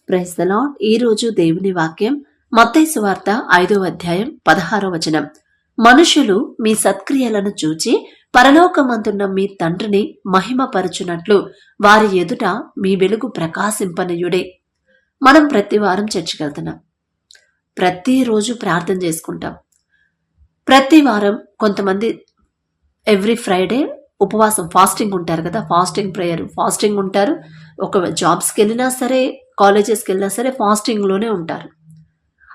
Praise the lord. ఈ రోజు దేవుని వాక్యం మత్తయి సువార్త 5వ అధ్యాయం 16వ వచనం. మనుషులు మీ సత్క్రియలను చూచి పరలోకమందున్న మీ తండ్రిని మహిమపరచునట్లు వారి ఎదుట మీ వెలుగు ప్రకాశింపనీయుడే. మనం ప్రతి వారం చర్చికి వెళ్తున్నాం, ప్రతిరోజు ప్రార్థన చేసుకుంటాం. ప్రతి వారం కొంతమంది ఎవ్రీ ఫ్రైడే ఉపవాసం ఫాస్టింగ్ ఉంటారు కదా, ఫాస్టింగ్ ప్రేయర్ ఫాస్టింగ్ ఉంటారు. ఒక జాబ్స్కి వెళ్ళినా సరే, కాలేజెస్కి వెళ్ళినా సరే ఫాస్టింగ్లోనే ఉంటారు.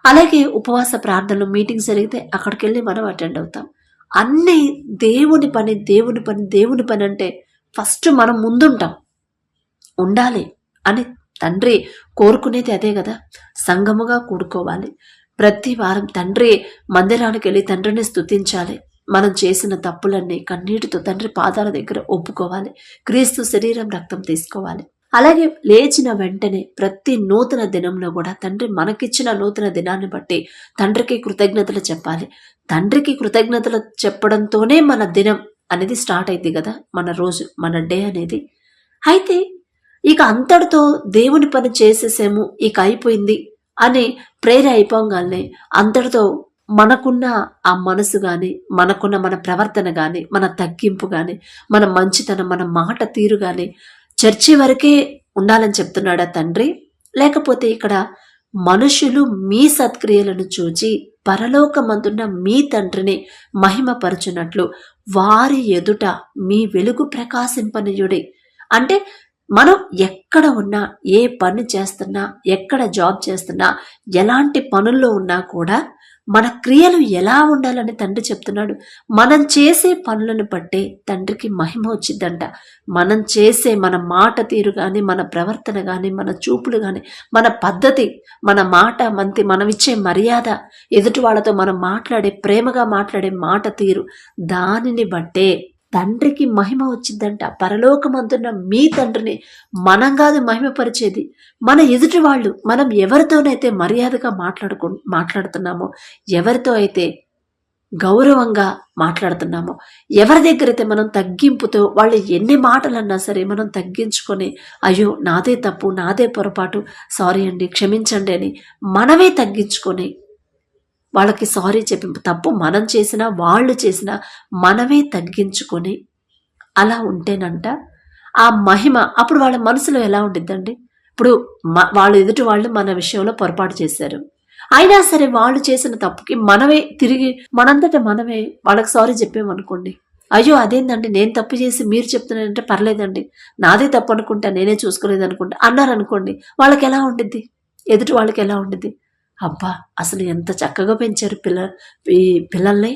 అలాగే ఉపవాస ప్రార్థనలు మీటింగ్స్ జరిగితే అక్కడికి వెళ్ళి మనం అటెండ్ అవుతాం. అన్నీ దేవుని పని దేవుని పని దేవుని పని అంటే ఫస్ట్ మనం ముందుంటాం, ఉండాలి అని తండ్రి కోరుకునేది అదే కదా. సంఘముగా కూడుకోవాలి. ప్రతి వారం తండ్రి మందిరానికి వెళ్ళి తండ్రిని స్తుతించాలి. మనం చేసిన తప్పులన్నీ కన్నీటితో తండ్రి పాదాల దగ్గర ఒప్పుకోవాలి. క్రీస్తు శరీరం రక్తం తీసుకోవాలి. అలాగే లేచిన వెంటనే ప్రతి నూతన దినంలో కూడా తండ్రి మనకిచ్చిన నూతన దినాన్ని బట్టి తండ్రికి కృతజ్ఞతలు చెప్పాలి. తండ్రికి కృతజ్ఞతలు చెప్పడంతోనే మన దినం అనేది స్టార్ట్ అయింది కదా, మన రోజు, మన డే అనేది. అయితే ఇక అంతటితో దేవుని పని చేసేసాము, ఇక అయిపోయింది అని ప్రేర అయిపోగానే అంతటితో మనకున్న ఆ మనసు కానీ, మనకున్న మన ప్రవర్తన కానీ, మన తగ్గింపు కానీ, మన మంచితనం, మన మాట తీరు కానీ చర్చి వరకే ఉండాలని చెప్తున్నాడా తండ్రి? లేకపోతే ఇక్కడ మనుషులు మీ సత్క్రియలను చూచి పరలోకమందున్న మీ తండ్రిని మహిమపరచునట్లు వారి ఎదుట మీ వెలుగు ప్రకాశింపనీయుడే. అంటే మనం ఎక్కడ ఉన్నా, ఏ పని చేస్తున్నా, ఎక్కడ జాబ్ చేస్తున్నా, ఎలాంటి పనుల్లో ఉన్నా కూడా మన క్రియలు ఎలా ఉండాలని తండ్రి చెప్తున్నాడు. మనం చేసే పనులను బట్టే తండ్రికి మహిమ వచ్చిందంట. మనం చేసే మన మాట తీరు కానీ, మన ప్రవర్తన కానీ, మన చూపులు కానీ, మన పద్ధతి, మన మాట మనం ఇచ్చే మర్యాద, ఎదుటి వాళ్ళతో మనం మాట్లాడే ప్రేమగా మాట్లాడే మాట తీరు, దానిని బట్టే తండ్రికి మహిమ వచ్చిందంట. పరలోకమందున్న మీ తండ్రిని మనం కాదు మహిమపరిచేది, మన ఎదుటి వాళ్ళు. మనం ఎవరితోనైతే మర్యాదగా మాట్లాడుతున్నామో, ఎవరితో అయితే గౌరవంగా మాట్లాడుతున్నామో, ఎవరి దగ్గర అయితే మనం తగ్గింపుతో, వాళ్ళు ఎన్ని మాటలు అన్నా సరే మనం తగ్గించుకొని, అయ్యో నాదే తప్పు, నాదే పొరపాటు, సారీ అండి, క్షమించండి అని మనమే తగ్గించుకొని వాళ్ళకి సారీ చెప్పి, తప్పు మనం చేసినా వాళ్ళు చేసినా మనమే తగ్గించుకొని అలా ఉంటేనంట ఆ మహిమ అప్పుడు వాళ్ళ మనసులో ఎలా ఉండిద్దండి. ఇప్పుడు వాళ్ళు ఎదుటి వాళ్ళు మన విషయంలో పొరపాటు చేశారు, అయినా సరే వాళ్ళు చేసిన తప్పుకి మనమే తిరిగి మనంతటా మనమే వాళ్ళకి సారీ చెప్పామనుకోండి, అయ్యో అదేందండి నేను తప్పు చేసి మీరు చెప్తున్నానంటే పర్లేదండి, నాదే తప్పు అనుకుంటా, నేనే చూసుకోలేదు అనుకుంటా అన్నారనుకోండి, వాళ్ళకి ఎలా ఉండిద్ది, ఎదుటి వాళ్ళకి ఎలా ఉండిద్ది? అబ్బా అసలు ఎంత చక్కగా పెంచారు ఈ పిల్లల్ని,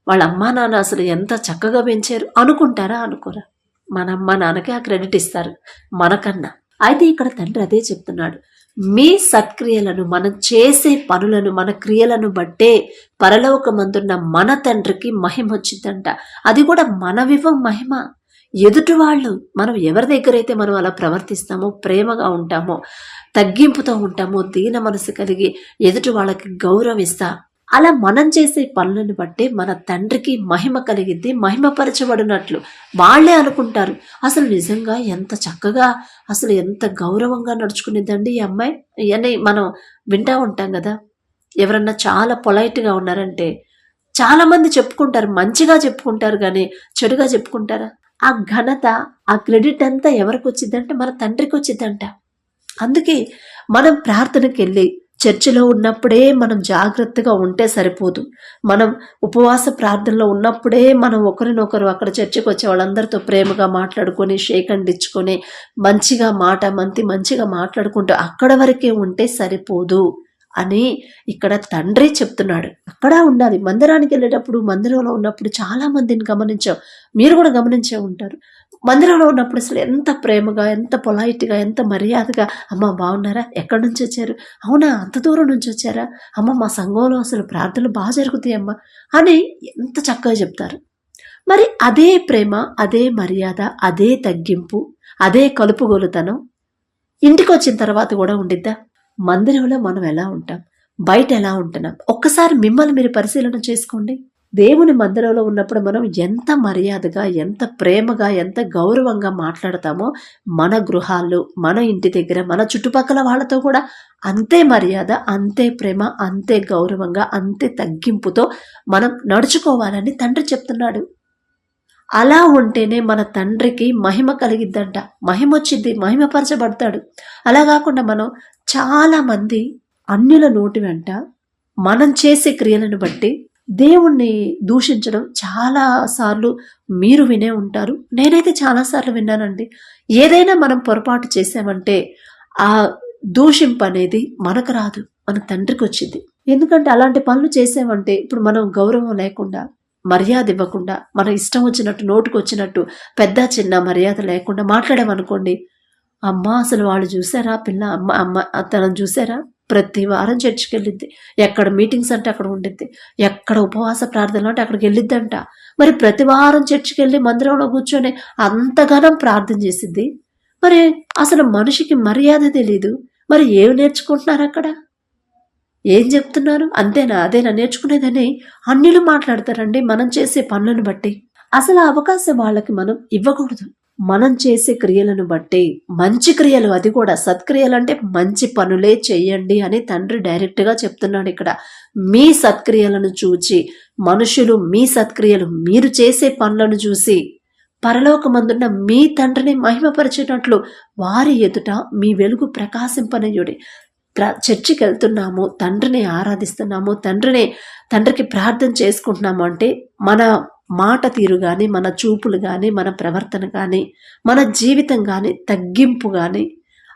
వాళ్ళ అమ్మా నాన్న అసలు ఎంత చక్కగా పెంచారు అనుకుంటారా? అనుకోరా? మన అమ్మా నాన్నకి ఆ క్రెడిట్ ఇస్తారు మనకన్నా. అయితే ఇక్కడ తండ్రి అదే చెప్తున్నాడు, మీ సత్క్రియలను, మనం చేసే పనులను, మన క్రియలను బట్టే పరలోకమందున్న మన తండ్రికి మహిమ వచ్చిందంట. అది కూడా మనవివ్వం మహిమ. ఎదుటి వాళ్ళు, మనం ఎవరి దగ్గర అయితే మనం అలా ప్రవర్తిస్తామో, ప్రేమగా ఉంటామో, తగ్గింపుతో ఉంటామో, దీన మనసు కలిగి ఎదుటి వాళ్ళకి గౌరవిస్తా, అలా మనం చేసే పనులను బట్టే మన తండ్రికి మహిమ కలిగిద్ది. మహిమపరచబడినట్లు వాళ్ళే అనుకుంటారు, అసలు నిజంగా ఎంత చక్కగా, అసలు ఎంత గౌరవంగా నడుచుకునేదండి ఈ అమ్మాయి అని మనం వింటా ఉంటాం కదా. ఎవరన్నా చాలా పొలైట్గా ఉన్నారంటే చాలా మంది చెప్పుకుంటారు, మంచిగా చెప్పుకుంటారు, కానీ చెడుగా చెప్పుకుంటారా? ఆ ఘనత, ఆ క్రెడిట్ అంతా ఎవరికి వచ్చిందంటే మన తండ్రికి వచ్చిందంట. అందుకే మనం ప్రార్థనకి వెళ్ళి చర్చిలో ఉన్నప్పుడే మనం జాగ్రత్తగా ఉంటే సరిపోదు. మనం ఉపవాస ప్రార్థనలో ఉన్నప్పుడే మనం ఒకరినొకరు అక్కడ చర్చికి వచ్చే వాళ్ళందరితో ప్రేమగా మాట్లాడుకొని, షేక్ హ్యాండ్ ఇచ్చుకొని, మంచిగా మంచిగా మాట్లాడుకుంటూ అక్కడ వరకే ఉంటే సరిపోదు అని ఇక్కడ తండ్రి చెప్తున్నాడు. అక్కడ ఉండాలి. మందిరానికి వెళ్ళేటప్పుడు, మందిరంలో ఉన్నప్పుడు చాలా మందిని గమనించాం, మీరు కూడా గమనించే ఉంటారు. మందిరంలో ఉన్నప్పుడు అసలు ఎంత ప్రేమగా, ఎంత పొలైట్గా, ఎంత మర్యాదగా, అమ్మ బాగున్నారా, ఎక్కడి నుంచి వచ్చారు, అవునా అంత దూరం నుంచి వచ్చారా, అమ్మ మా సంఘంలో అసలు ప్రార్థనలు బాగా జరుగుతాయమ్మా అని ఎంత చక్కగా చెప్తారు. మరి అదే ప్రేమ, అదే మర్యాద, అదే తగ్గింపు, అదే కలుపుగోలుతనం ఇంటికి వచ్చిన తర్వాత కూడా ఉండిద్దా? మందిరంలో మనం ఎలా ఉంటాం, బయట ఎలా ఉంటున్నాం, ఒక్కసారి మిమ్మల్ని మీరు పరిశీలన చేసుకోండి. దేవుని మందిరంలో ఉన్నప్పుడు మనం ఎంత మర్యాదగా, ఎంత ప్రేమగా, ఎంత గౌరవంగా మాట్లాడతామో మన గృహాల్లో, మన ఇంటి దగ్గర, మన చుట్టుపక్కల వాళ్ళతో కూడా అంతే మర్యాద, అంతే ప్రేమ, అంతే గౌరవంగా, అంతే తగ్గింపుతో మనం నడుచుకోవాలని తండ్రి చెప్తున్నాడు. అలా ఉంటేనే మన తండ్రికి మహిమ కలిగిద్దంట. మహిమ వచ్చింది, మహిమపరచబడతాడు. అలా కాకుండా మనం చాలామంది అన్యుల నోటి వెంట మనం చేసే క్రియలను బట్టి దేవుణ్ణి దూషించడం చాలా సార్లు మీరు వినే ఉంటారు. నేనైతే చాలాసార్లు విన్నానండి. ఏదైనా మనం పొరపాటు చేసామంటే ఆ దూషింపు అనేది మనకు రాదు, మన తండ్రికి వచ్చింది. ఎందుకంటే అలాంటి పనులు చేసామంటే ఇప్పుడు మనం గౌరవం లేకుండా, మర్యాద ఇవ్వకుండా, మన ఇష్టం వచ్చినట్టు నోటుకు వచ్చినట్టు పెద్ద చిన్న మర్యాద లేకుండా మాట్లాడామనుకోండి, అమ్మ అసలు వాళ్ళు చూసారా పిల్ల, అమ్మ అమ్మ తనను చూసారా, ప్రతి వారం చర్చికి వెళ్ళిద్ది, ఎక్కడ మీటింగ్స్ అంటే అక్కడ ఉండిద్ది, ఎక్కడ ఉపవాస ప్రార్థనలు అంటే అక్కడికి వెళ్ళిద్దంట. మరి ప్రతి వారం చర్చికి వెళ్ళి మందిరంలో కూర్చొని అంతగానం ప్రార్థన చేసిద్ది. మరి అసలు మనిషికి మర్యాద తెలీదు. మరి ఏమి నేర్చుకుంటున్నారు అక్కడ, ఏం చెప్తున్నారు, అంతేనా అదేనా నేర్చుకునేదని అన్యులు మాట్లాడతారండి మనం చేసే పనులను బట్టి. అసలు ఆ అవకాశం వాళ్ళకి మనం ఇవ్వకూడదు. మనం చేసే క్రియలను బట్టి, మంచి క్రియలు, అది కూడా సత్క్రియలు అంటే మంచి పనులే చెయ్యండి అని తండ్రి డైరెక్ట్గా చెప్తున్నాడు ఇక్కడ. మీ సత్క్రియలను చూచి మనుషులు, మీ సత్క్రియలు, మీరు చేసే పనులను చూసి పరలోకమందున్న మీ తండ్రిని మహిమపరిచినట్లు వారి ఎదుట మీ వెలుగు ప్రకాశింపనయ్యుడి. చర్చికి వెళ్తున్నాము, తండ్రిని ఆరాధిస్తున్నాము, తండ్రికి ప్రార్థన చేసుకుంటున్నాము అంటే మన మాట తీరు కానీ, మన చూపులు కానీ, మన ప్రవర్తన కానీ, మన జీవితం కానీ, తగ్గింపు కానీ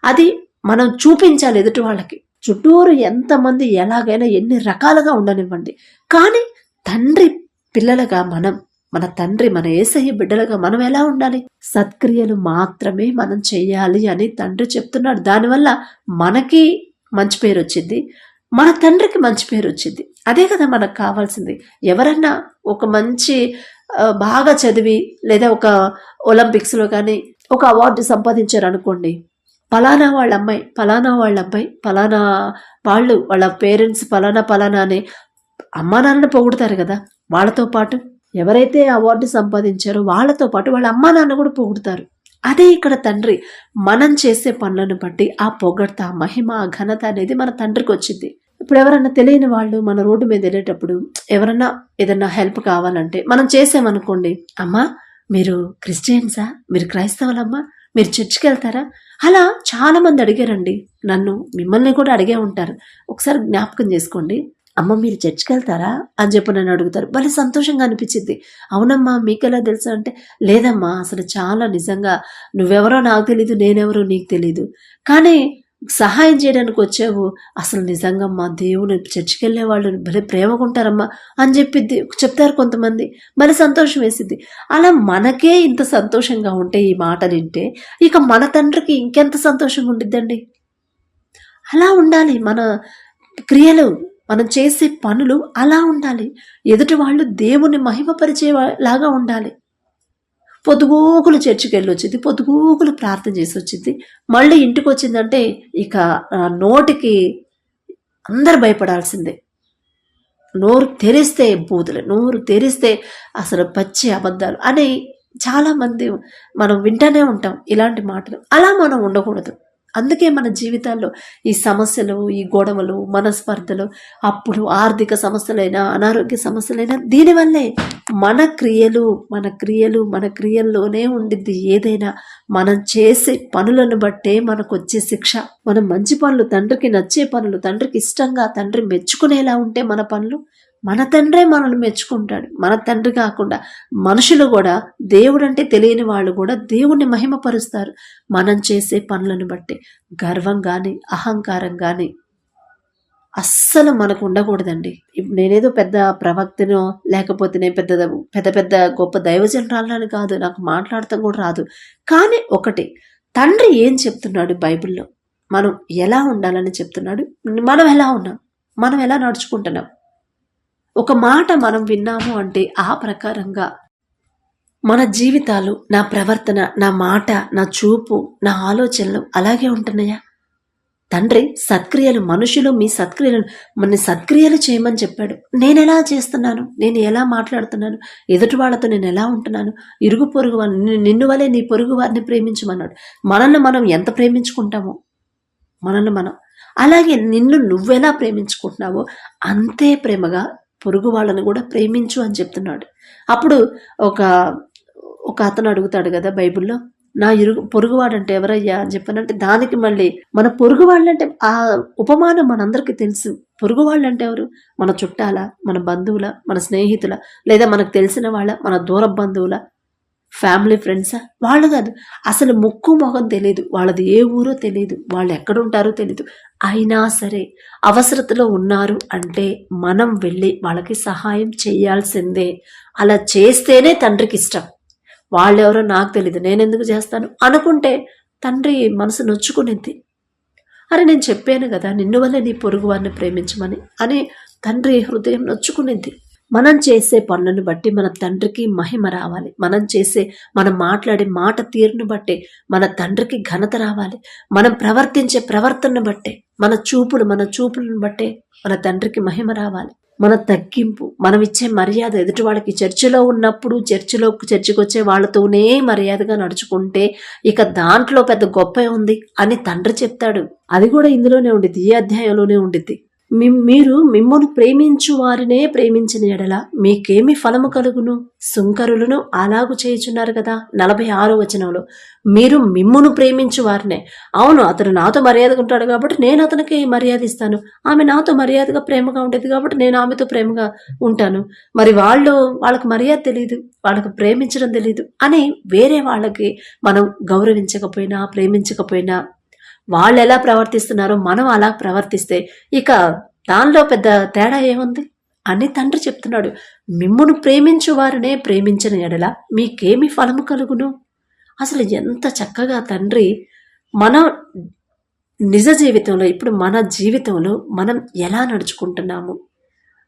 అది మనం చూపించాలి ఎదుటి వాళ్ళకి. చుట్టూరు ఎంతమంది ఎలాగైనా ఎన్ని రకాలుగా ఉండనివ్వండి, కానీ తండ్రి పిల్లలుగా మన తండ్రి, మన యేసయ్య బిడ్డలుగా మనం ఎలా ఉండాలి? సత్క్రియలు మాత్రమే మనం చెయ్యాలి అని తండ్రి చెప్తున్నాడు. దానివల్ల మనకి మంచి పేరు వచ్చింది, మన తండ్రికి మంచి పేరు వచ్చింది. అదే కదా మనకు కావాల్సింది. ఎవరన్నా ఒక మంచి బాగా చదివి లేదా ఒక ఒలింపిక్స్లో కానీ ఒక అవార్డు సంపాదించారు అనుకోండి, పలానా వాళ్ళ అమ్మాయి, పలానా వాళ్ళ అబ్బాయి, పలానా వాళ్ళు, వాళ్ళ పేరెంట్స్ పలానా అని అమ్మా నాన్నని పొగుడతారు కదా. వాళ్ళతో పాటు ఎవరైతే అవార్డు సంపాదించారో వాళ్ళతో పాటు వాళ్ళ అమ్మా నాన్న కూడా పొగుడతారు. అదే ఇక్కడ తండ్రి మనం చేసే పనులను బట్టి ఆ పొగడ్త, మహిమ, ఘనత అనేది మన తండ్రికి వచ్చింది. ఇప్పుడు ఎవరన్నా తెలియని వాళ్ళు మన రోడ్డు మీద వెళ్ళేటప్పుడు ఎవరన్నా ఏదన్నా హెల్ప్ కావాలంటే మనం చేసామనుకోండి, అమ్మా మీరు క్రిస్టియన్సా, మీరు క్రైస్తవులమ్మా, మీరు చర్చికి వెళ్తారా, అలా చాలా మంది అడిగారండి నన్ను, మిమ్మల్ని కూడా అడిగే ఉంటారు. ఒకసారి జ్ఞాపకం చేసుకోండి, అమ్మ మీరు చర్చికి వెళ్తారా అని చెప్పి నన్ను అడుగుతారు. భలే సంతోషంగా అనిపించింది. అవునమ్మా మీకెలా తెలుసు అంటే, లేదమ్మా అసలు చాలా నిజంగా నువ్వెవరో నాకు తెలీదు, నేనెవరో నీకు తెలీదు, కానీ సహాయం చేయడానికి వచ్చావు, అసలు నిజంగా మా దేవుని చర్చికి వెళ్ళే వాళ్ళు భలే ప్రేమగా ఉంటారమ్మా అని చెప్తారు కొంతమంది. భలే సంతోషం వేసిద్ది. అలా మనకే ఇంత సంతోషంగా ఉంటే, ఈ మాటలు వింటే, ఇక మన తండ్రికి ఇంకెంత సంతోషంగా ఉండిద్దండి. అలా ఉండాలి మన క్రియలు, మనం చేసే పనులు అలా ఉండాలి. ఎదుటి వాళ్ళు దేవుని మహిమపరిచేలాగా ఉండాలి. పొద్దుగూకులు చర్చికి వెళ్ళి వచ్చింది, పొద్దుగూకులు ప్రార్థన చేసి వచ్చింది, మళ్ళీ ఇంటికి వచ్చిందంటే ఇక నోటికి అందరు భయపడాల్సిందే. నోరు తెరిస్తే బూతులు, నోరు తెరిస్తే అసలు పచ్చి అబద్ధాలు అని చాలామంది మనం వింటూనే ఉంటాం ఇలాంటి మాటలు. అలా మనం ఉండకూడదు. అందుకే మన జీవితాల్లో ఈ సమస్యలు, ఈ గొడవలు, మనస్పర్ధలు, అప్పుడు ఆర్థిక సమస్యలైనా, అనారోగ్య సమస్యలైనా దీనివల్లే. మన క్రియల్లోనే ఉండిద్ది ఏదైనా. మనం చేసే పనులను బట్టే మనకు వచ్చే శిక్ష. మనం మంచి పనులు, తండ్రికి నచ్చే పనులు, తండ్రికి ఇష్టంగా, తండ్రి మెచ్చుకునేలా ఉంటే మన తండ్రే మనల్ని మెచ్చుకుంటాడు. మన తండ్రి కాకుండా మనుషులు కూడా, దేవుడు అంటే తెలియని వాళ్ళు కూడా దేవుణ్ణి మహిమపరుస్తారు మనం చేసే పనులను బట్టి. గర్వం కానీ, అహంకారం కానీ అస్సలు మనకు ఉండకూడదండి. నేనేదో పెద్ద ప్రవక్తనో, లేకపోతే నేను పెద్ద గొప్ప దైవజనరాలని కాదు, నాకు మాట్లాడటం కూడా రాదు. కానీ ఒకటి, తండ్రి ఏం చెప్తున్నాడు బైబిల్లో, మనం ఎలా ఉండాలని చెప్తున్నాడు, మనం ఎలా ఉన్నాం, మనం ఎలా నడుచుకుంటున్నాం. ఒక మాట మనం విన్నాము అంటే ఆ ప్రకారంగా మన జీవితాలు, నా ప్రవర్తన, నా మాట, నా చూపు, నా ఆలోచనలు అలాగే ఉంటున్నాయా? తండ్రి సత్క్రియలు, మనుషులు మీ సత్క్రియలను మన సత్క్రియలు చేయమని చెప్పాడు. నేను ఎలా చేస్తున్నాను, నేను ఎలా మాట్లాడుతున్నాను, ఎదుటి వాళ్ళతో నేను ఎలా ఉంటున్నాను, ఇరుగు పొరుగు వారిని నిన్ను వలే నీ పొరుగు వారిని ప్రేమించమన్నాడు. మనల్ని మనం ఎంత ప్రేమించుకుంటామో, మనల్ని మనం అలాగే నిన్ను నువ్వెలా ప్రేమించుకుంటున్నావో అంతే ప్రేమగా పొరుగు వాళ్ళని కూడా ప్రేమించు అని చెప్తున్నాడు. అప్పుడు ఒక అతను అడుగుతాడు కదా బైబిల్లో, నా పొరుగువాడంటే ఎవరయ్యా అని చెప్పానంటే, దానికి మళ్ళీ మన పొరుగు వాళ్ళంటే ఆ ఉపమానం మనందరికీ తెలుసు. పొరుగు వాళ్ళంటే ఎవరు? మన చుట్టాల, మన బంధువుల, మన స్నేహితుల, లేదా మనకు తెలిసిన వాళ్ళ, మన దూర బంధువుల, ఫ్యామిలీ ఫ్రెండ్సా? వాళ్ళు కాదు. అసలు ముక్కు మొహం తెలియదు, వాళ్ళది ఏ ఊరో తెలియదు, వాళ్ళు ఎక్కడుంటారో తెలియదు. అయినా సరే అవసరతలో ఉన్నారు అంటే మనం వెళ్ళి వాళ్ళకి సహాయం చేయాల్సిందే. అలా చేస్తేనే తండ్రికి ఇష్టం. వాళ్ళెవరో నాకు తెలియదు, నేనెందుకు చేస్తాను అనుకుంటే తండ్రి మనసు నొచ్చుకునిద్ది. అరే నేను చెప్పాను కదా నిన్ను వల్లే నీ పొరుగు వారిని ప్రేమించమని అని తండ్రి హృదయం నొచ్చుకునిద్ది. మనం చేసే పనులను బట్టి మన తండ్రికి మహిమ రావాలి. మనం మాట్లాడే మాట తీరును బట్టి మన తండ్రికి ఘనత రావాలి. మనం ప్రవర్తించే ప్రవర్తనను బట్టే, మన చూపులను బట్టే మన తండ్రికి మహిమ రావాలి. మన తగ్గింపు, మనం ఇచ్చే మర్యాద, ఎదుటి వాళ్ళకి చర్చిలో ఉన్నప్పుడు చర్చికి వచ్చే వాళ్ళతోనే మర్యాదగా నడుచుకుంటే ఇక దాంట్లో పెద్ద గొప్ప ఉంది అని తండ్రి చెప్తాడు. అది కూడా ఇందులోనే ఉండిద్ది, ఈ అధ్యాయంలోనే ఉండిద్ది. మీరు మిమ్మును ప్రేమించు వారినే ప్రేమించిన ఎడల మీకేమి ఫలము కలుగును? సుంకరులను అలాగు చేయుచున్నారు కదా. 46వ వచనంలో మీరు మిమ్మును ప్రేమించు వారినే. అవును, అతను నాతో మర్యాదగా ఉంటాడు కాబట్టి నేను అతనికి మర్యాద ఇస్తాను. ఆమె నాతో మర్యాదగా ప్రేమగా ఉండేది కాబట్టి నేను ఆమెతో ప్రేమగా ఉంటాను. మరి వాళ్ళకి మర్యాద తెలియదు, వాళ్ళకి ప్రేమించడం తెలియదు అని వేరే వాళ్ళకి మనం గౌరవించకపోయినా ప్రేమించకపోయినా వాళ్ళు ఎలా ప్రవర్తిస్తున్నారో మనం అలా ప్రవర్తిస్తే ఇక దానిలో పెద్ద తేడా ఏముంది అని తండ్రి చెప్తున్నాడు. మిమ్మును ప్రేమించు వారినే ప్రేమించిన ఎడల మీకేమి ఫలము కలుగును? అసలు ఎంత చక్కగా తండ్రి మన నిజ జీవితంలో, ఇప్పుడు మన జీవితంలో మనం ఎలా నడుచుకుంటున్నాము,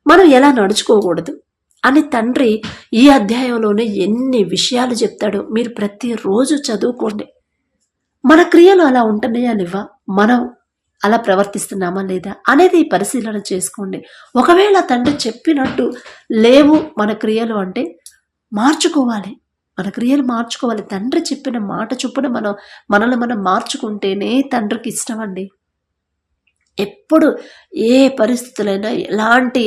మనం ఎలా నడుచుకోకూడదు అని తండ్రి ఈ అధ్యాయంలోనే ఎన్ని విషయాలు చెప్తాడో మీరు ప్రతిరోజు చదువుకోండి. మన క్రియలు అలా ఉంటున్నాయా లేవా, మనం అలా ప్రవర్తిస్తున్నామా లేదా అనేది పరిశీలన చేసుకోండి. ఒకవేళ తండ్రి చెప్పినట్టు లేవు మన క్రియలు అంటే మార్చుకోవాలి. మన క్రియలు మార్చుకోవాలి. తండ్రి చెప్పిన మాట చొప్పున మనల్ని మనం మార్చుకుంటేనే తండ్రికి ఇష్టం అండి. ఎప్పుడు ఏ పరిస్థితులైనా, ఎలాంటి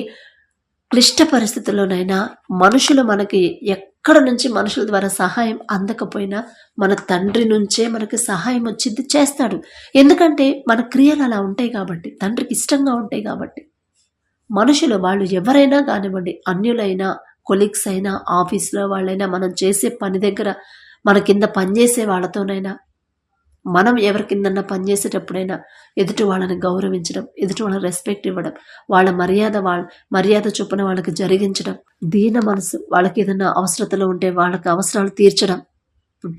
క్లిష్ట పరిస్థితుల్లోనైనా మనుషులు మనకి ఎక్కడ నుంచి మనుషుల ద్వారా సహాయం అందకపోయినా మన తండ్రి నుంచే మనకి సహాయం వచ్చింది, చేస్తాడు. ఎందుకంటే మన క్రియలు అలా ఉంటాయి కాబట్టి, తండ్రికి ఇష్టంగా ఉంటాయి కాబట్టి. మనుషులు వాళ్ళు ఎవరైనా కానివ్వండి, అన్యులైనా, కొలీగ్స్ అయినా, ఆఫీస్లో వాళ్ళైనా, మనం చేసే పని దగ్గర మన కింద పనిచేసే వాళ్ళతోనైనా, మనం ఎవరి కిందన్నా పనిచేసేటప్పుడైనా ఎదుటి వాళ్ళని గౌరవించడం, ఎదుటి వాళ్ళని రెస్పెక్ట్ ఇవ్వడం, వాళ్ళ మర్యాద చొప్పున వాళ్ళకి జరిగించడం, దీన మనసు, వాళ్ళకి ఏదైనా అవసరతలు ఉంటే వాళ్ళకి అవసరాలు తీర్చడం.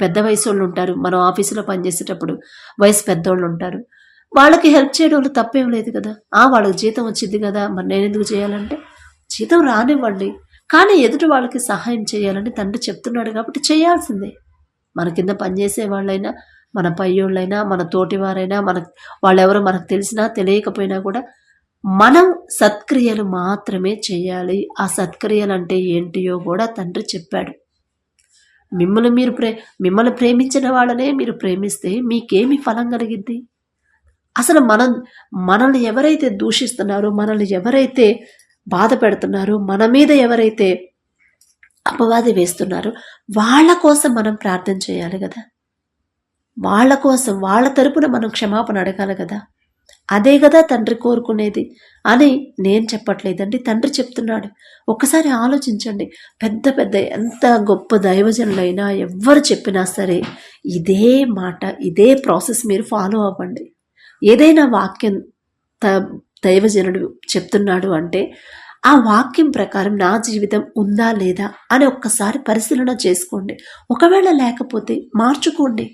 పెద్ద వయసు వాళ్ళు ఉంటారు, మనం ఆఫీసులో పనిచేసేటప్పుడు వయసు పెద్దోళ్ళు ఉంటారు, వాళ్ళకి హెల్ప్ చేయడంలో తప్పేం లేదు కదా. వాళ్ళకి జీతం వచ్చింది కదా, మరి నేను ఎందుకు చేయాలంటే జీతం రానివ్వండి, కానీ ఎదుటి వాళ్ళకి సహాయం చేయాలని తండ్రి చెప్తున్నాడు కాబట్టి చేయాల్సిందే. మన కింద పనిచేసే వాళ్ళైనా, మన పయ్యోళ్ళైనా, మన తోటివారైనా, వాళ్ళెవరో మనకు తెలిసినా తెలియకపోయినా కూడా మనం సత్క్రియలు మాత్రమే చేయాలి. ఆ సత్క్రియలు అంటే ఏంటియో కూడా తండ్రి చెప్పాడు. మిమ్మల్ని ప్రేమించిన వాళ్ళనే మీరు ప్రేమిస్తే మీకేమి ఫలం కలిగిద్ది? అసలు మనల్ని ఎవరైతే దూషిస్తున్నారో, మనల్ని ఎవరైతే బాధ పెడుతున్నారో, మన మీద ఎవరైతే అపవాది వేస్తున్నారో వాళ్ళ కోసం మనం ప్రార్థన చేయాలి కదా. వాళ్ళ కోసం, వాళ్ళ తరపున మనం క్షమాపణ అడగాలి కదా. అదే కదా తండ్రి కోరుకునేది అని నేను చెప్పట్లేదండి, తండ్రి చెప్తున్నాడు. ఒక్కసారి ఆలోచించండి. పెద్ద పెద్ద ఎంత గొప్ప దైవజనులైనా ఎవ్వరు చెప్పినా సరే ఇదే మాట, ఇదే ప్రాసెస్ మీరు ఫాలో అవ్వండి. ఏదైనా వాక్యం దైవజనుడు చెప్తున్నాడు అంటే ఆ వాక్యం ప్రకారం నా జీవితం ఉందా లేదా అని ఒక్కసారి పరిశీలన చేసుకోండి. ఒకవేళ లేకపోతే మార్చుకోండి.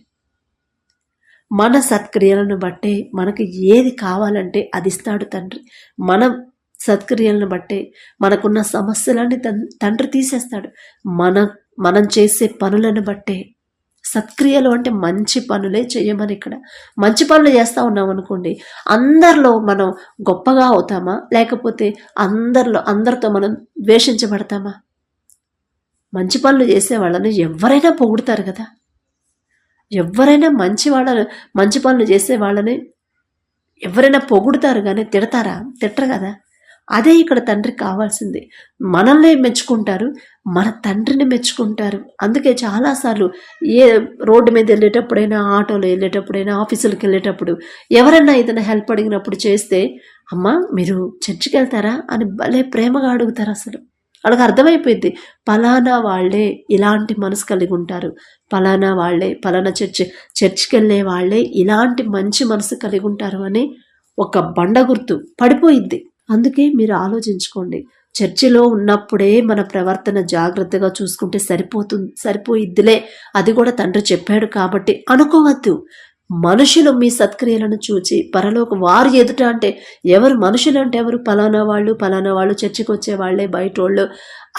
మన సత్క్రియలను బట్టే మనకి ఏది కావాలంటే అది ఇస్తాడు తండ్రి. మనం సత్క్రియలను బట్టే మనకున్న సమస్యలన్నీ తండ్రి తీసేస్తాడు. మనం చేసే పనులను బట్టే సత్క్రియలు అంటే మంచి పనులే చేయమని. ఇక్కడ మంచి పనులు చేస్తూ ఉన్నాం అనుకోండి, అందరిలో మనం గొప్పగా అవుతామా, లేకపోతే అందరితో మనం ద్వేషించబడతామా? మంచి పనులు చేసే వాళ్ళని ఎవరైనా పొగుడుతారు కదా. ఎవరైనా మంచి పనులు చేసే వాళ్ళని ఎవరైనా పొగుడుతారు కానీ తిట్టరు కదా. అదే ఇక్కడ తండ్రికి కావాల్సింది. మనల్ని మెచ్చుకుంటారు, మన తండ్రిని మెచ్చుకుంటారు. అందుకే చాలాసార్లు ఏ రోడ్డు మీద వెళ్ళేటప్పుడైనా, ఆటోలో వెళ్ళేటప్పుడైనా, ఆఫీసులకు వెళ్ళేటప్పుడు ఎవరైనా ఏదైనా హెల్ప్ అడిగినప్పుడు చేస్తే, అమ్మ మీరు చర్చికి వెళ్తారా అని భలే ప్రేమగా అడుగుతారు. అసలు వాళ్ళకి అర్థమైపోయింది, పలానా వాళ్ళే ఇలాంటి మనసు కలిగి ఉంటారు, పలానా వాళ్ళే పలానా చర్చికి వెళ్ళే వాళ్ళే ఇలాంటి మంచి మనసు కలిగి ఉంటారు అని ఒక బండ గుర్తు పడిపోయిద్ది. అందుకే మీరు ఆలోచించుకోండి, చర్చిలో ఉన్నప్పుడే మన ప్రవర్తన జాగ్రత్తగా చూసుకుంటే సరిపోయిద్దిలే, అది కూడా తండ్రి చెప్పాడు కాబట్టి అనుకోవద్దు. మనుషులు మీ సత్క్రియలను చూచి వారు ఎదుట, అంటే ఎవరు మనుషులు అంటే ఎవరు? పలానా వాళ్ళు చర్చికి వచ్చే వాళ్ళే, బయటోళ్ళు,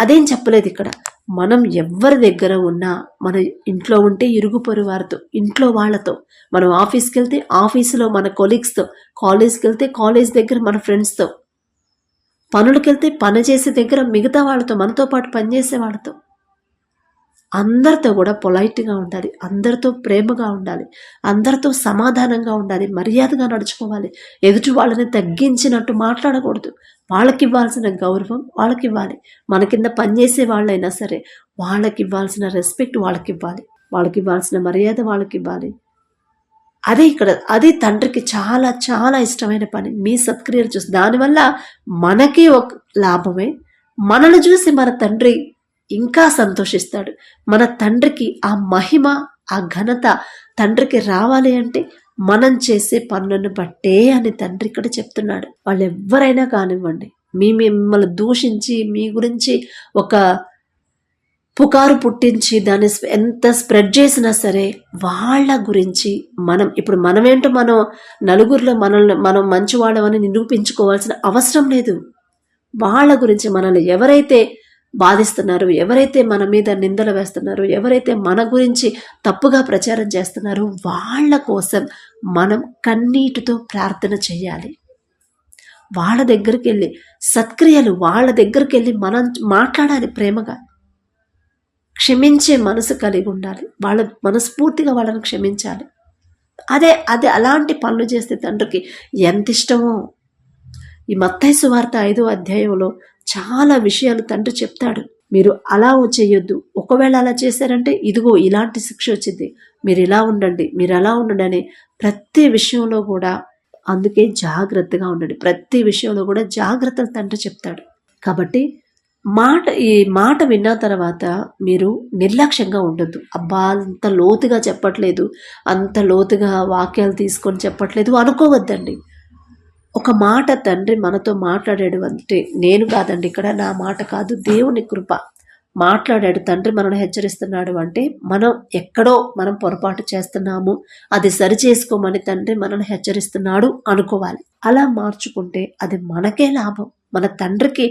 అదేం చెప్పలేదు ఇక్కడ. మనం ఎవరి దగ్గర ఉన్నా, మన ఇంట్లో ఉంటే ఇరుగు పొరుగు వారితో, ఇంట్లో వాళ్ళతో, మనం ఆఫీస్కి వెళ్తే ఆఫీసులో మన కొలీగ్స్తో, కాలేజ్కి వెళ్తే కాలేజ్ దగ్గర మన ఫ్రెండ్స్తో, పనులకి వెళ్తే పని చేసే దగ్గర మిగతా వాళ్ళతో, మనతో పాటు పనిచేసే వాళ్ళతో, అందరితో కూడా పొలైట్గా ఉండాలి, అందరితో ప్రేమగా ఉండాలి, అందరితో సమాధానంగా ఉండాలి, మర్యాదగా నడుచుకోవాలి. ఎదుటి వాళ్ళని తగ్గించినట్టు మాట్లాడకూడదు. వాళ్ళకి ఇవ్వాల్సిన గౌరవం వాళ్ళకి ఇవ్వాలి. మన కింద పనిచేసే వాళ్ళైనా సరే వాళ్ళకి ఇవ్వాల్సిన రెస్పెక్ట్ వాళ్ళకి ఇవ్వాలి, వాళ్ళకి ఇవ్వాల్సిన మర్యాద వాళ్ళకి ఇవ్వాలి. అదే తండ్రికి చాలా చాలా ఇష్టమైన పని, మీ సత్క్రియలు చూసి. దానివల్ల మనకి ఒక లాభమే, మనల్ని చూసి మన తండ్రి ఇంకా సంతోషిస్తాడు. మన తండ్రికి ఆ మహిమ, ఆ ఘనత తండ్రికి రావాలి అంటే మనం చేసే పనులను బట్టే అని తండ్రి ఇక్కడ చెప్తున్నాడు. వాళ్ళు ఎవరైనా కానివ్వండి, మిమ్మల్ని దూషించి మీ గురించి ఒక పుకారు పుట్టించి దాన్ని ఎంత స్ప్రెడ్ చేసినా సరే వాళ్ళ గురించి ఇప్పుడు మనమేంటో మనం నలుగురిలో మనం మంచివాళ్ళమని నిరూపించుకోవాల్సిన అవసరం లేదు. వాళ్ళ గురించి మనల్ని ఎవరైతే బాధిస్తున్నారు, ఎవరైతే మన మీద నిందలు వేస్తున్నారు, ఎవరైతే మన గురించి తప్పుగా ప్రచారం చేస్తున్నారో వాళ్ళ కోసం మనం కన్నీటితో ప్రార్థన చేయాలి. వాళ్ళ దగ్గరికి వెళ్ళి సత్క్రియలు, వాళ్ళ దగ్గరికి వెళ్ళి మనం మాట్లాడాలి, ప్రేమగా క్షమించే మనసు కలిగి ఉండాలి, వాళ్ళ మనస్ఫూర్తిగా వాళ్ళని క్షమించాలి. అదే అలాంటి పనులు చేస్తే తండ్రికి ఎంత ఇష్టమో. ఈ మత్తయి సువార్త 5వ అధ్యాయంలో చాలా విషయాలు తండ్రి చెప్తాడు. మీరు అలా చేయొద్దు, ఒకవేళ అలా చేశారంటే ఇదిగో ఇలాంటి శిక్ష వచ్చింది, మీరు ఇలా ఉండండి, మీరు అలా ఉండండి అని ప్రతి విషయంలో కూడా. అందుకే జాగ్రత్తగా ఉండండి, ప్రతి విషయంలో కూడా జాగ్రత్తలు తండ్రి చెప్తాడు. కాబట్టి ఈ మాట విన్న తర్వాత మీరు నిర్లక్ష్యంగా ఉండొద్దు. అబ్బా అంత లోతుగా చెప్పట్లేదు, అంత లోతుగా వాక్యాలు తీసుకొని చెప్పట్లేదు అనుకోవద్దండి. ఒక మాట తండ్రి మనతో మాట్లాడాడు అంటే నేను కాదండి, ఇక్కడ నా మాట కాదు, దేవుని కృప మాట్లాడాడు. తండ్రి మనల్ని హెచ్చరిస్తున్నాడు అంటే మనం పొరపాటు చేస్తున్నాము, అది సరి చేసుకోమని తండ్రి మనల్ని హెచ్చరిస్తున్నాడు అనుకోవాలి. అలా మార్చుకుంటే అది మనకే లాభం. మన తండ్రికి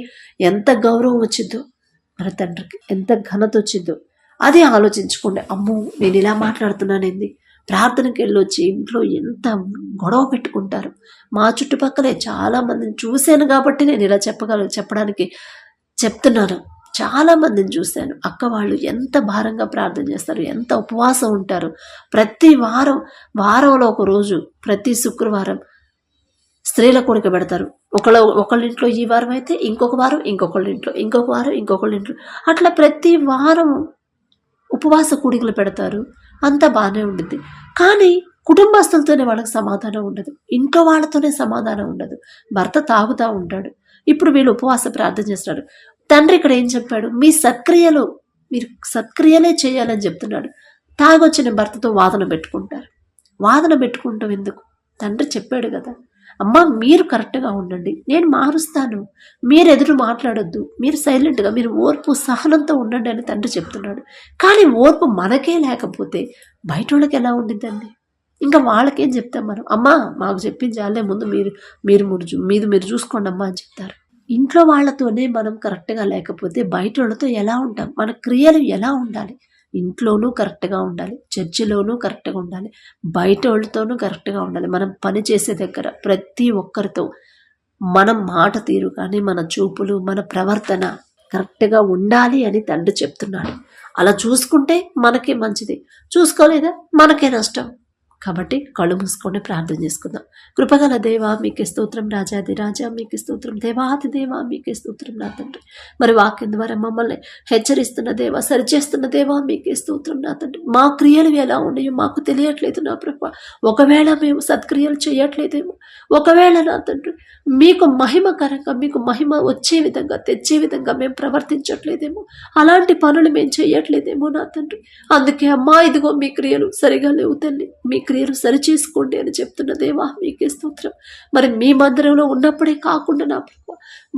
ఎంత గౌరవం వచ్చిందో, మన తండ్రికి ఎంత ఘనత వచ్చిందో అది ఆలోచించుకోండి. అమ్మో నేను ఇలా మాట్లాడుతున్నానేంది, ప్రార్థనకి వెళ్ళొచ్చి ఇంట్లో ఎంత గొడవ పెట్టుకుంటారు. మా చుట్టుపక్కలే చాలామందిని చూశాను కాబట్టి నేను ఇలా చెప్పడానికి చెప్తున్నాను. చాలామందిని చూశాను. అక్క వాళ్ళు ఎంత భారంగా ప్రార్థన చేస్తారు, ఎంత ఉపవాసం ఉంటారు. ప్రతి వారంలో ఒక రోజు, ప్రతి శుక్రవారం స్త్రీల కూడిక పెడతారు. ఒకళ్ళింట్లో ఈ వారం అయితే ఇంకొక వారం ఇంకొకళ్ళింట్లో, ఇంకొక వారం ఇంకొకళ్ళింట్లో, అట్లా ప్రతి వారం ఉపవాస కూడికలు పెడతారు. అంతా బాగానే ఉండిద్ది. కానీ కుటుంబస్తులతోనే వాళ్ళకి సమాధానం ఉండదు, ఇంట్లో వాళ్ళతోనే సమాధానం ఉండదు. భర్త తాగుతూ ఉంటాడు, ఇప్పుడు వీళ్ళు ఉపవాస ప్రార్థన చేస్తున్నారు. తండ్రి ఇక్కడ ఏం చెప్పాడు, మీరు సత్క్రియలే చేయాలని చెప్తున్నాడు. తాగొచ్చిన భర్తతో వాదన పెట్టుకుంటాం ఎందుకు? తండ్రి చెప్పాడు కదా, అమ్మ మీరు కరెక్ట్గా ఉండండి, నేను మారుస్తాను, మీరు ఎదురు మాట్లాడొద్దు, మీరు సైలెంట్గా, మీరు ఓర్పు సహనంతో ఉండండి అని తండ్రి చెప్తున్నాడు. కానీ ఓర్పు మనకే లేకపోతే బయట వాళ్ళకి ఎలా ఉండిద్దండి? ఇంకా వాళ్ళకేం చెప్తాం మనం? అమ్మ మాకు చెప్పించాలే, ముందు మీరు చూసుకోండి అమ్మా అని చెప్తారు. ఇంట్లో వాళ్ళతోనే మనం కరెక్ట్గా లేకపోతే బయట వాళ్ళతో ఎలా ఉంటాం? మన క్రియలు ఎలా ఉండాలి? ఇంట్లోనూ కరెక్ట్గా ఉండాలి, చర్చిలోనూ కరెక్ట్గా ఉండాలి, బయట వాళ్ళతోనూ కరెక్ట్గా ఉండాలి. మనం పని చేసే దగ్గర ప్రతి ఒక్కరితో మనం మాట తీరు కానీ, మన చూపులు, మన ప్రవర్తన కరెక్ట్గా ఉండాలి అని తండ్రి చెప్తున్నాడు. అలా చూసుకుంటే మనకే మంచిది, చూసుకోలేదా మనకే నష్టం. కాబట్టి కళ్ళు మూసుకొని ప్రార్థన చేసుకుందాం. కృపగల దేవా మీకే స్తోత్రం, రాజాది రాజా మీకే స్తోత్రం, దేవాది దేవా మీకే స్తోత్రం నా తండ్రి. మరి వాక్యం ద్వారా మమ్మల్ని హెచ్చరిస్తున్న దేవా, సరిచేస్తున్న దేవా మీకే స్తోత్రం నా తండ్రి. మా క్రియలు ఎలా ఉన్నాయో మాకు తెలియట్లేదు నా ప్రభు. ఒకవేళ మేము సత్క్రియలు చేయట్లేదేమో, ఒకవేళ నా తండ్రి మీకు మహిమకరంగా, మీకు మహిమ వచ్చే విధంగా, తెచ్చే విధంగా మేము ప్రవర్తించట్లేదేమో, అలాంటి పనులు మేము చేయట్లేదేమో నా తండ్రి. అందుకే అమ్మా ఇదిగో మీ క్రియలు సరిగా లేవు తల్లి, మీ క్రియలు సరిచేసుకోండి అని చెప్తున్న దేవా మీకే స్తోత్రం. మరి మీ మందిరంలో ఉన్నప్పుడే కాకుండా నా ప్రభు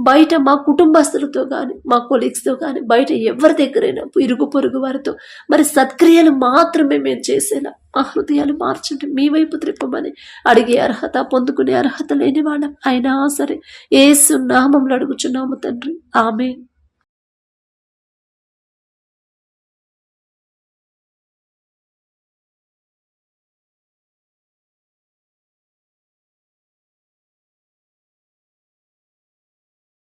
బయట మా కుటుంబస్తులతో కానీ, మా కొలీగ్స్తో కానీ, బయట ఎవరి దగ్గరైనా ఇరుగు పొరుగు వారితో మరి సత్క్రియలు మాత్రమే మేము చేసేలా మా హృదయాలు మార్చండి, మీ వైపు త్రిప్పమని అడిగే అర్హత, పొందుకునే అర్హత లేని వాళ్ళం అయినా సరే యేసు నామములో అడుగుచున్నాము తండ్రి, ఆమేన్.